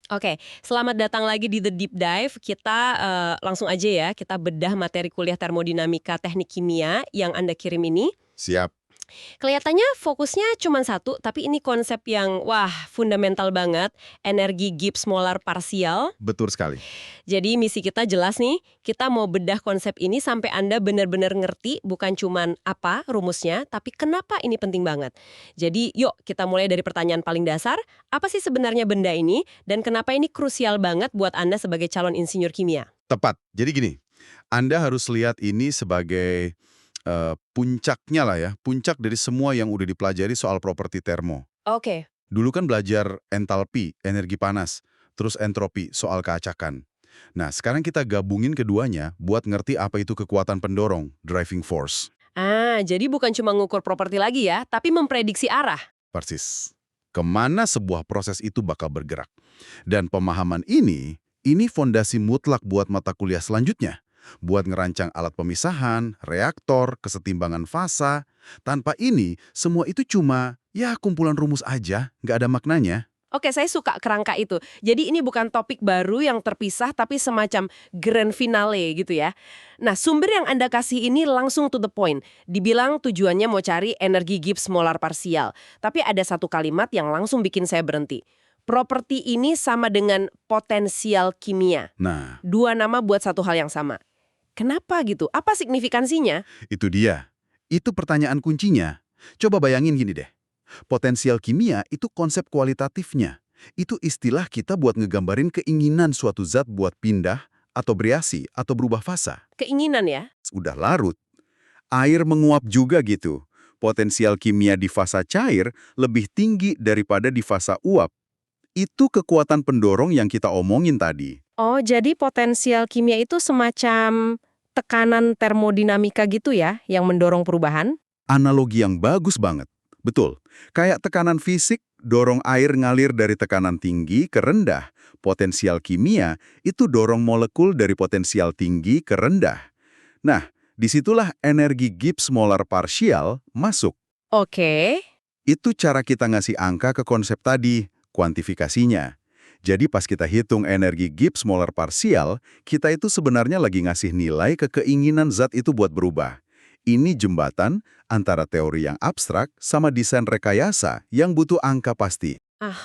Oke, selamat datang lagi di The Deep Dive. Kita langsung aja ya, kita bedah materi kuliah termodinamika teknik kimia yang Anda kirim ini. Siap. Kelihatannya fokusnya cuma satu, tapi ini konsep yang, wah, fundamental banget, energi Gibbs molar parsial. Betul sekali. Jadi misi kita jelas nih, kita mau bedah konsep ini sampai Anda benar-benar ngerti, bukan cuman apa rumusnya, tapi kenapa ini penting banget. Jadi yuk kita mulai dari pertanyaan paling dasar, apa sih sebenarnya benda ini, dan kenapa ini krusial banget buat Anda sebagai calon insinyur kimia? Tepat. Jadi gini, Anda harus lihat ini sebagai puncaknya lah ya, puncak dari semua yang udah dipelajari soal properti termo. Oke. Dulu kan belajar entalpi, energi panas, terus entropi, soal keacakan. Nah, sekarang kita gabungin keduanya buat ngerti apa itu kekuatan pendorong, driving force. Jadi bukan cuma ngukur properti lagi ya, tapi memprediksi arah. Persis. Kemana sebuah proses itu bakal bergerak. Dan pemahaman ini fondasi mutlak buat mata kuliah selanjutnya. Buat ngerancang alat pemisahan, reaktor, kesetimbangan fasa. Tanpa ini, semua itu cuma, ya kumpulan rumus aja, nggak ada maknanya. Oke, saya suka kerangka itu. Jadi ini bukan topik baru yang terpisah, tapi semacam grand finale gitu ya. Nah, sumber yang Anda kasih ini langsung to the point. Dibilang tujuannya mau cari energi Gibbs molar parsial. Tapi ada satu kalimat yang langsung bikin saya berhenti. Properti ini sama dengan potensial kimia. Nah, Dua nama buat satu hal yang sama. Kenapa gitu? Apa signifikansinya? itu dia. Itu pertanyaan kuncinya. Coba bayangin gini deh. Potensial kimia itu konsep kualitatifnya. Itu istilah kita buat ngegambarin keinginan suatu zat buat pindah, atau bereaksi, atau berubah fasa. Keinginan ya? Udah larut. Air menguap juga gitu. Potensial kimia di fasa cair lebih tinggi daripada di fasa uap. Itu kekuatan pendorong yang kita omongin tadi. Oh, jadi potensial kimia itu semacam tekanan termodinamika gitu ya, yang mendorong perubahan? Analogi yang bagus banget. Betul. Kayak tekanan fisik, dorong air ngalir dari tekanan tinggi ke rendah. Potensial kimia itu dorong molekul dari potensial tinggi ke rendah. Nah, disitulah energi Gibbs molar parsial masuk. Oke. Itu cara kita ngasih angka ke konsep tadi, kuantifikasinya. Jadi pas kita hitung energi Gibbs molar parsial, kita itu sebenarnya lagi ngasih nilai ke keinginan zat itu buat berubah. Ini jembatan antara teori yang abstrak sama desain rekayasa yang butuh angka pasti.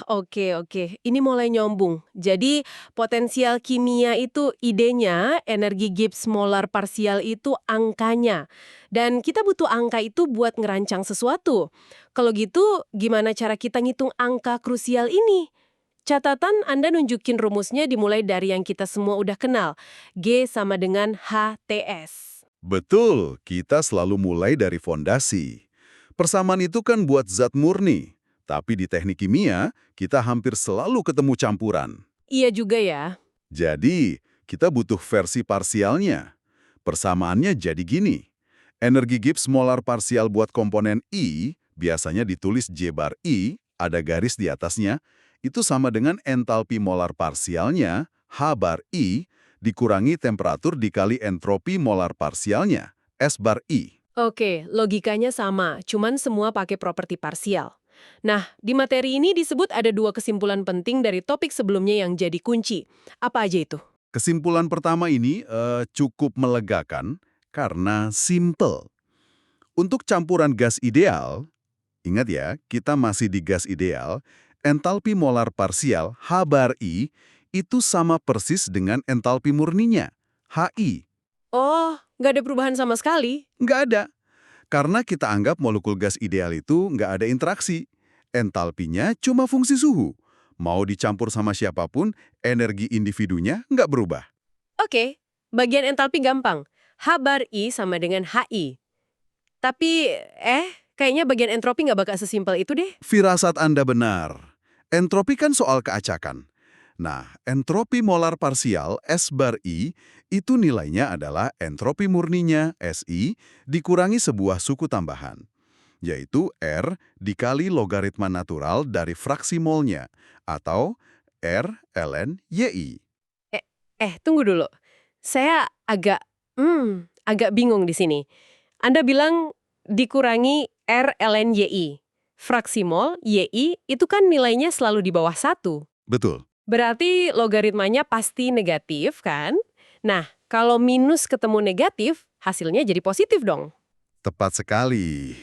Oke. Ini mulai nyambung. Jadi, potensial kimia itu idenya, energi Gibbs molar parsial itu angkanya. Dan kita butuh angka itu buat ngerancang sesuatu. Kalau gitu, gimana cara kita ngitung angka krusial ini? Catatan Anda nunjukin rumusnya dimulai dari yang kita semua udah kenal. G sama dengan HTS. Betul, kita selalu mulai dari fondasi. Persamaan itu kan buat zat murni, tapi di teknik kimia, kita hampir selalu ketemu campuran. Iya juga ya. Jadi, kita butuh versi parsialnya. Persamaannya jadi gini. Energi Gibbs molar parsial buat komponen I, biasanya ditulis J bar I, ada garis di atasnya, itu sama dengan entalpi molar parsialnya, H bar I, dikurangi temperatur dikali entropi molar parsialnya, S bar I. Oke, logikanya sama, cuman semua pakai properti parsial. Nah, di materi ini disebut ada dua kesimpulan penting dari topik sebelumnya yang jadi kunci. Apa aja itu? Kesimpulan pertama ini cukup melegakan karena simple. Untuk campuran gas ideal, ingat ya, kita masih di gas ideal, entalpi molar parsial H bar I itu sama persis dengan entalpi murninya, HI. Oh, nggak ada perubahan sama sekali. Nggak ada. Karena kita anggap molekul gas ideal itu nggak ada interaksi. Entalpinya cuma fungsi suhu. Mau dicampur sama siapapun, energi individunya nggak berubah. Oke, bagian entalpi gampang. H bar I sama dengan HI. Tapi, kayaknya bagian entropi nggak bakal sesimpel itu deh. Firasat Anda benar. Entropi kan soal keacakan. Nah, entropi molar parsial S bar I itu nilainya adalah entropi murninya SI dikurangi sebuah suku tambahan, yaitu R dikali logaritma natural dari fraksi molnya, atau R ln YI. Tunggu dulu. Saya agak bingung di sini. Anda bilang dikurangi R ln YI. Fraksi mol, YI, itu kan nilainya selalu di bawah 1. Betul. Berarti logaritmanya pasti negatif, kan? Nah, kalau minus ketemu negatif, hasilnya jadi positif dong. Tepat sekali.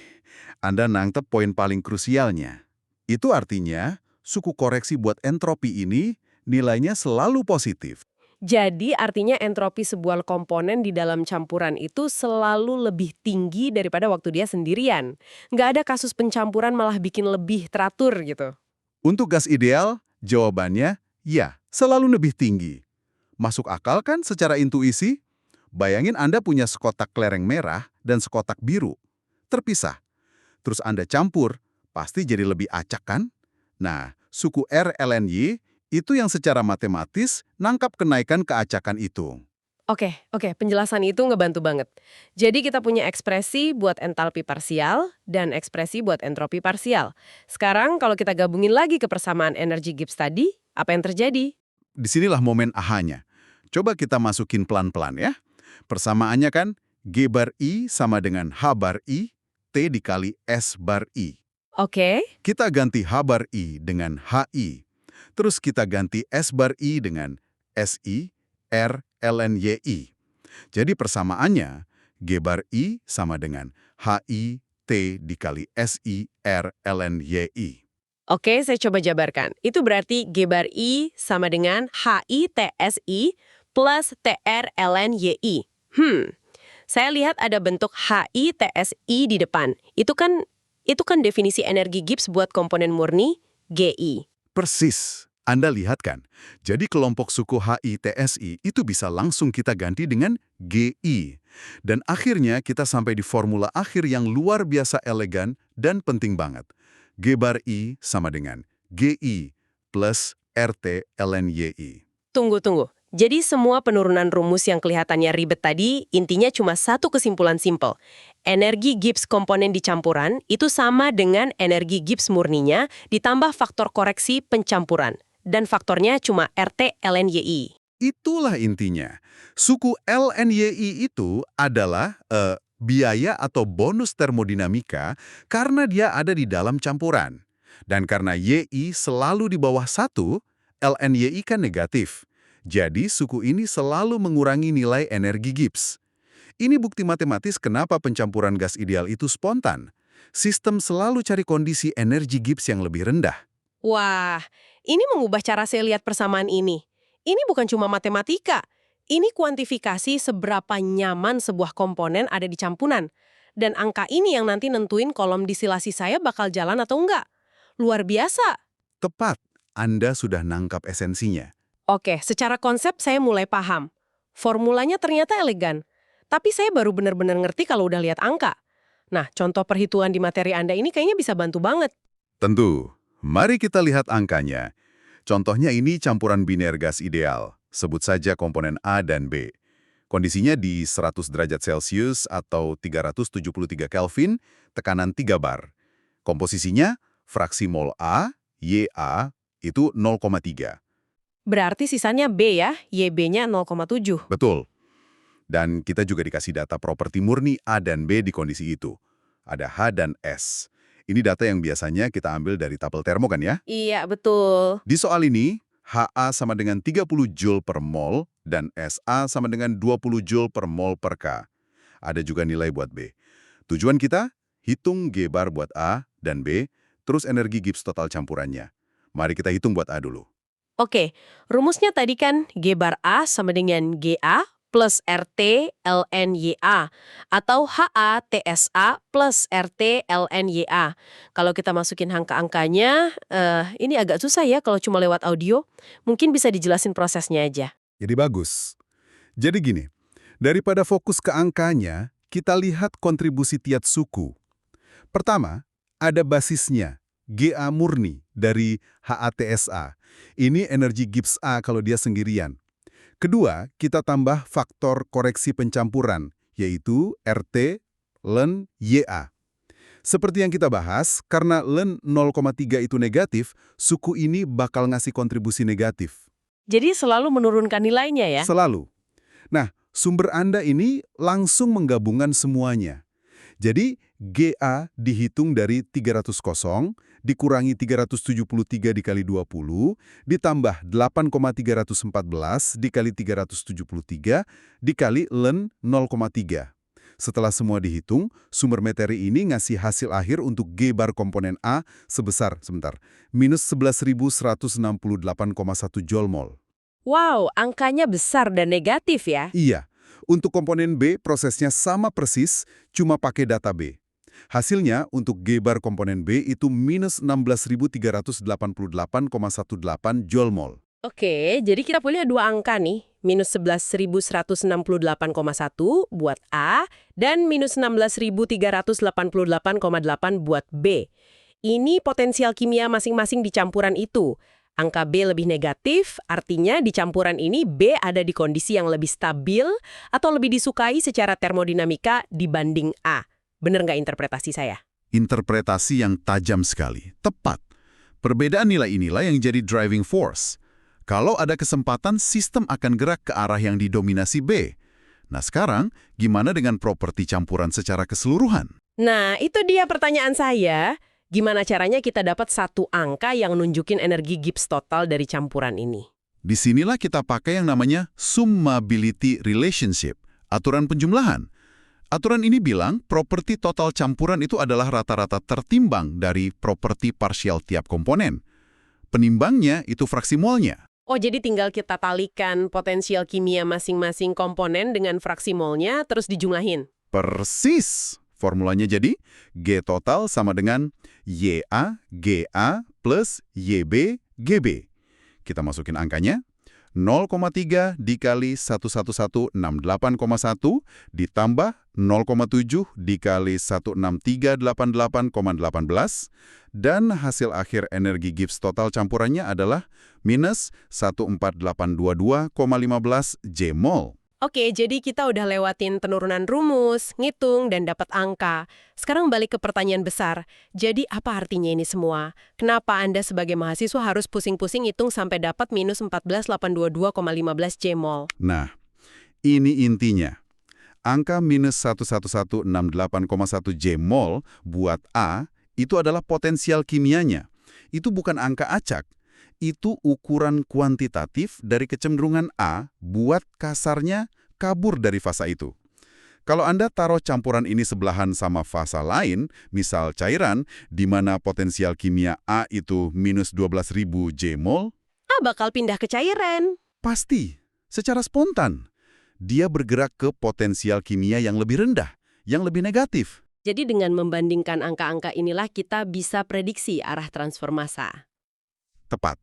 Anda nangkep poin paling krusialnya. Itu artinya, suku koreksi buat entropi ini nilainya selalu positif. Jadi artinya entropi sebuah komponen di dalam campuran itu selalu lebih tinggi daripada waktu dia sendirian. Nggak ada kasus pencampuran malah bikin lebih teratur gitu. Untuk gas ideal, jawabannya ya, selalu lebih tinggi. Masuk akal kan secara intuisi? Bayangin Anda punya sekotak kelereng merah dan sekotak biru. Terpisah. Terus Anda campur, pasti jadi lebih acak kan? Nah, suku RLNY itu yang secara matematis nangkap kenaikan keacakan itu. Oke, penjelasan itu ngebantu banget. Jadi kita punya ekspresi buat entalpi parsial dan ekspresi buat entropi parsial. Sekarang kalau kita gabungin lagi ke persamaan energi Gibbs tadi, apa yang terjadi? Disinilah momen ahanya. Coba kita masukin pelan-pelan ya. Persamaannya kan G bar I sama dengan H bar I, T dikali S bar I. Oke, Kita ganti H bar I dengan HI. Terus kita ganti S bar I dengan SI, R, ln, YI. Jadi persamaannya, G bar I sama dengan HI, T dikali SI, R, ln, YI. oke, saya coba jabarkan. Itu berarti G bar I sama dengan HITSI plus TR ln YI. Saya lihat ada bentuk HITSI di depan. Itu kan definisi energi Gibbs buat komponen murni GI. Persis. Anda lihat kan? Jadi kelompok suku HITSI itu bisa langsung kita ganti dengan GI. Dan akhirnya kita sampai di formula akhir yang luar biasa elegan dan penting banget. G bar I sama dengan GI plus RT ln YI. Tunggu. Jadi semua penurunan rumus yang kelihatannya ribet tadi intinya cuma satu kesimpulan simpel. Energi Gibbs komponen di campuran itu sama dengan energi Gibbs murninya ditambah faktor koreksi pencampuran. Dan faktornya cuma RT ln YI. Itulah intinya. Suku LNYI itu adalah biaya atau bonus termodinamika karena dia ada di dalam campuran. Dan karena YI selalu di bawah 1, LNYI kan negatif. Jadi suku ini selalu mengurangi nilai energi Gibbs. Ini bukti matematis kenapa pencampuran gas ideal itu spontan. Sistem selalu cari kondisi energi Gibbs yang lebih rendah. Wah, ini mengubah cara saya lihat persamaan ini. Ini bukan cuma matematika. Ini kuantifikasi seberapa nyaman sebuah komponen ada di campuran. Dan angka ini yang nanti nentuin kolom distilasi saya bakal jalan atau enggak. Luar biasa. Tepat, Anda sudah nangkap esensinya. Oke, secara konsep saya mulai paham. Formulanya ternyata elegan. Tapi saya baru benar-benar ngerti kalau udah lihat angka. Nah, contoh perhitungan di materi Anda ini kayaknya bisa bantu banget. Tentu. Mari kita lihat angkanya. Contohnya ini campuran biner gas ideal. Sebut saja komponen A dan B. Kondisinya di 100 derajat Celcius atau 373 Kelvin, tekanan 3 bar. Komposisinya, fraksi mol A, Ya, itu 0,3. Berarti sisanya B ya, YB-nya 0,7. Betul. Dan kita juga dikasih data properti murni A dan B di kondisi itu. Ada H dan S. Ini data yang biasanya kita ambil dari tabel termo kan ya? Iya, betul. Di soal ini, Ha sama dengan 30 Joule per mol dan Sa sama dengan 20 Joule per mol per K. Ada juga nilai buat B. Tujuan kita, hitung G bar buat A dan B, terus energi Gibbs total campurannya. Mari kita hitung buat A dulu. Oke, rumusnya tadi kan G bar A sama dengan GA plus RT ln YA atau HA TSA plus RT ln YA. Kalau kita masukin angka-angkanya, ini agak susah ya kalau cuma lewat audio. Mungkin bisa dijelasin prosesnya aja. Jadi bagus. Jadi gini, daripada fokus ke angkanya, kita lihat kontribusi tiap suku. Pertama, ada basisnya, Ga murni dari HATSA. Ini energi Gibbs A kalau dia sendirian. Kedua, kita tambah faktor koreksi pencampuran, yaitu RT ln YA. Seperti yang kita bahas, karena ln 0,3 itu negatif, suku ini bakal ngasih kontribusi negatif. Jadi selalu menurunkan nilainya ya? Selalu. Nah, sumber Anda ini langsung menggabungkan semuanya. Jadi, Ga dihitung dari 300 kosong, dikurangi 373 dikali 20, ditambah 8,314 dikali 373, dikali ln 0,3. Setelah semua dihitung, sumber materi ini ngasih hasil akhir untuk G bar komponen A sebesar, minus 11.168,1 Joule mol. Wow, angkanya besar dan negatif ya. Iya, untuk komponen B prosesnya sama persis, cuma pakai data B. Hasilnya untuk G bar komponen B itu minus 16.388,18 Joule mol. Oke, jadi kita punya dua angka nih, minus 11.168,1 buat A dan minus 16.388,8 buat B. Ini potensial kimia masing-masing di campuran itu. Angka B lebih negatif, artinya di campuran ini B ada di kondisi yang lebih stabil atau lebih disukai secara termodinamika dibanding A. Bener nggak interpretasi saya? Interpretasi yang tajam sekali, tepat. Perbedaan nilai inilah yang jadi driving force. Kalau ada kesempatan, sistem akan gerak ke arah yang didominasi B. Nah sekarang, gimana dengan properti campuran secara keseluruhan? Nah, itu dia pertanyaan saya. Gimana caranya kita dapat satu angka yang nunjukin energi Gibbs total dari campuran ini? Disinilah kita pakai yang namanya summability relationship, aturan penjumlahan. Aturan ini bilang properti total campuran itu adalah rata-rata tertimbang dari properti parsial tiap komponen. Penimbangnya itu fraksi molnya. Oh, jadi tinggal kita talikan potensial kimia masing-masing komponen dengan fraksi molnya, terus dijumlahin. Persis. Formulanya jadi G total sama dengan YA, GA plus YB, GB. Kita masukin angkanya. 0,3 dikali 11168,1 ditambah 0,7 dikali 16388,18 dan hasil akhir energi Gibbs total campurannya adalah minus 14822,15 J mol. Oke, jadi kita udah lewatin penurunan rumus, ngitung, dan dapat angka. Sekarang balik ke pertanyaan besar. Jadi apa artinya ini semua? Kenapa Anda sebagai mahasiswa harus pusing-pusing hitung sampai dapat minus 14.822,15 J mol? Nah, ini intinya. Angka minus 11168,1 J mol buat A itu adalah potensial kimianya. Itu bukan angka acak. Itu ukuran kuantitatif dari kecenderungan A buat kasarnya kabur dari fasa itu. Kalau Anda taruh campuran ini sebelahan sama fasa lain, misal cairan, di mana potensial kimia A itu minus 12.000 J mol, A bakal pindah ke cairan. pasti, secara spontan, dia bergerak ke potensial kimia yang lebih rendah, yang lebih negatif. Jadi dengan membandingkan angka-angka inilah kita bisa prediksi arah transfer massa. Tepat.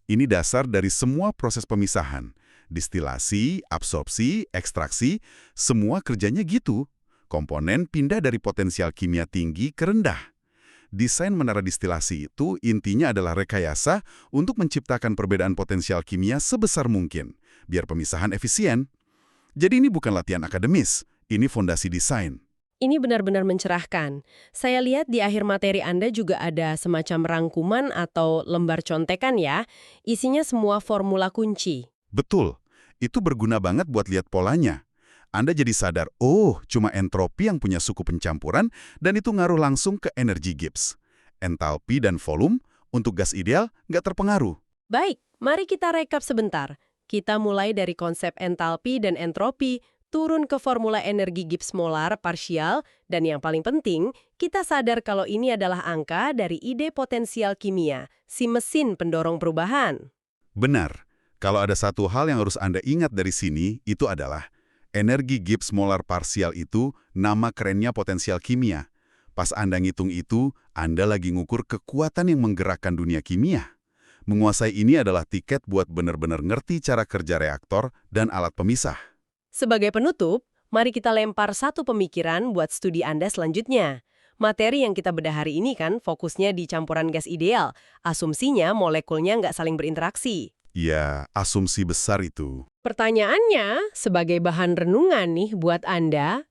Ini dasar dari semua proses pemisahan. Distilasi, absorpsi, ekstraksi, semua kerjanya gitu. Komponen pindah dari potensial kimia tinggi ke rendah. Desain menara distilasi itu intinya adalah rekayasa untuk menciptakan perbedaan potensial kimia sebesar mungkin, biar pemisahan efisien. Jadi ini bukan latihan akademis, ini fondasi desain. Ini benar-benar mencerahkan. Saya lihat di akhir materi Anda juga ada semacam rangkuman atau lembar contekan ya. Isinya semua formula kunci. Betul, itu berguna banget buat lihat polanya. Anda jadi sadar, oh, cuma entropi yang punya suku pencampuran dan itu ngaruh langsung ke energi Gibbs. Entalpi dan volume untuk gas ideal nggak terpengaruh. Baik, mari kita rekap sebentar. Kita mulai dari konsep entalpi dan entropi, turun ke formula energi Gibbs molar parsial, dan yang paling penting, kita sadar kalau ini adalah angka dari ide potensial kimia, si mesin pendorong perubahan. Benar, kalau ada satu hal yang harus Anda ingat dari sini, itu adalah energi Gibbs molar parsial itu nama kerennya potensial kimia. Pas Anda ngitung itu, Anda lagi ngukur kekuatan yang menggerakkan dunia kimia. Menguasai ini adalah tiket buat benar-benar ngerti cara kerja reaktor dan alat pemisah. Sebagai penutup, mari kita lempar satu pemikiran buat studi Anda selanjutnya. Materi yang kita bedah hari ini kan fokusnya di campuran gas ideal. Asumsinya molekulnya nggak saling berinteraksi. Ya, asumsi besar itu. Pertanyaannya, sebagai bahan renungan nih buat Anda,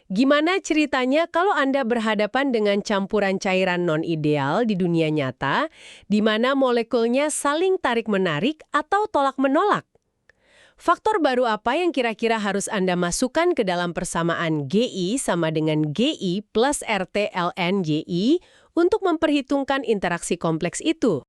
gimana ceritanya kalau Anda berhadapan dengan campuran cairan non-ideal di dunia nyata, di mana molekulnya saling tarik-menarik atau tolak-menolak? Faktor baru apa yang kira-kira harus Anda masukkan ke dalam persamaan GI sama dengan GI plus RT ln GI untuk memperhitungkan interaksi kompleks itu?